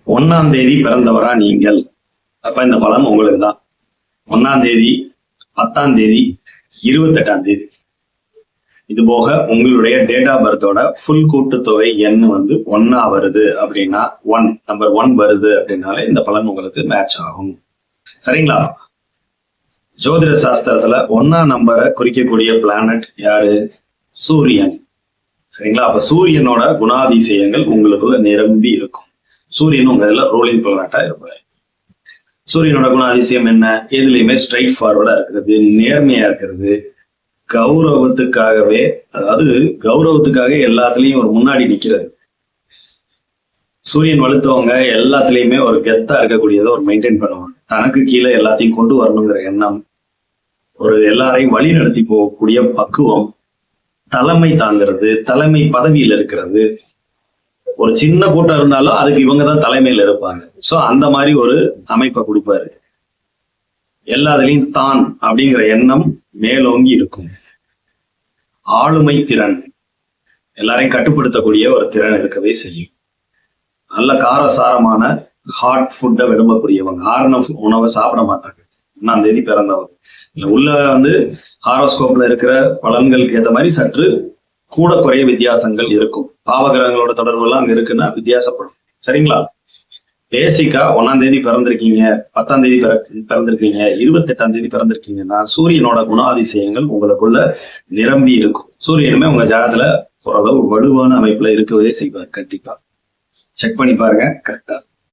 1ஆம் தேதி பிறந்தவரா நீங்கள்? அப்ப இந்த பலன் உங்களுக்கு தான். 1ஆம் தேதி, 10ஆம் தேதி, 28ஆம் தேதி. இது போக உங்களுடைய டேட் ஆஃப் பர்த்தோட ஃபுல் கூட்டுத்தொகை எண் வந்து 1 வருது அப்படின்னா, நம்பர் 1 வருது அப்படின்னாலே இந்த பலன் உங்களுக்கு மேட்ச் ஆகும். சரிங்களா? ஜோதிட சாஸ்திரத்துல 1ஆம் நம்பரை குறிக்கக்கூடிய பிளானட் யாரு? சூரியன். சரிங்களா? அப்ப சூரியனோட குணாதிசயங்கள் உங்களுக்குள்ள நிரம்பி இருக்கும். சூரியன் உங்க இதுல ரோலிங் பிளானட்டா இருப்பாரு. சூரியனோட குணாதிசயம் என்ன? எதுலையுமே ஸ்ட்ரைட் ஃபார்வர்டா இருக்கிறது, நேர்மையா இருக்கிறது, கௌரவத்துக்காகவே, அதாவது கௌரவத்துக்காக எல்லாத்துலயும் ஒரு முன்னாடி நிக்கிறது. சூரியன் வலுத்தவங்க எல்லாத்துலயுமே ஒரு கெத்தா இருக்கக்கூடியதை ஒரு மெயின்டைன் பண்ணுவாங்க. தனக்கு கீழே எல்லாத்தையும் கொண்டு வரணுங்கிற எண்ணம், ஒரு எல்லாரையும் வழி நடத்தி போகக்கூடிய பக்குவம், தலைமை தாங்கிறது, தலைமை பதவியில் இருக்கிறது. ஒரு சின்ன கூட்டம் இருந்தாலும் அதுக்கு இவங்கதான் தலைமையில இருப்பாங்க. சோ அந்த மாதிரி ஒரு அமைப்பை கொடுப்பாரு. எல்லாத்துலயும் தான் அப்படிங்கிற எண்ணம் மேலோங்கி இருக்கும். ஆளுமை திறன், எல்லாரையும் கட்டுப்படுத்தக்கூடிய ஒரு திறன் இருக்கவே செய்யும். நல்ல காரசாரமான ஹாட் ஃபுட்டை விரும்பக்கூடியவங்க. ஆரண உணவை சாப்பிட மாட்டாங்க. 1ஆம் தேதி பிறந்தவங்க இல்ல உள்ள வந்து ஹாரோஸ்கோப்ல இருக்கிற பலன்களுக்கு ஏற்ற மாதிரி சற்று கூட குறைய வித்தியாசங்கள் இருக்கும். பாவகிரகங்களோட தொடர்பு எல்லாம் அங்க இருக்குன்னா வித்தியாசப்படும். சரிங்களா? பேசிக்கா 1ஆம் தேதி பிறந்திருக்கீங்க, 10ஆம் தேதி பிறந்திருக்கீங்க, 28ஆம் தேதி பிறந்திருக்கீங்கன்னா சூரியனோட குணாதிசயங்கள் உங்களுக்குள்ள நிரம்பி இருக்கும். சூரியனுமே உங்க ஜாதகத்துல ஓரளவு வலுவான அமைப்புல இருக்கவே செய்வார். கண்டிப்பா செக் பண்ணி பாருங்க, கரெக்டா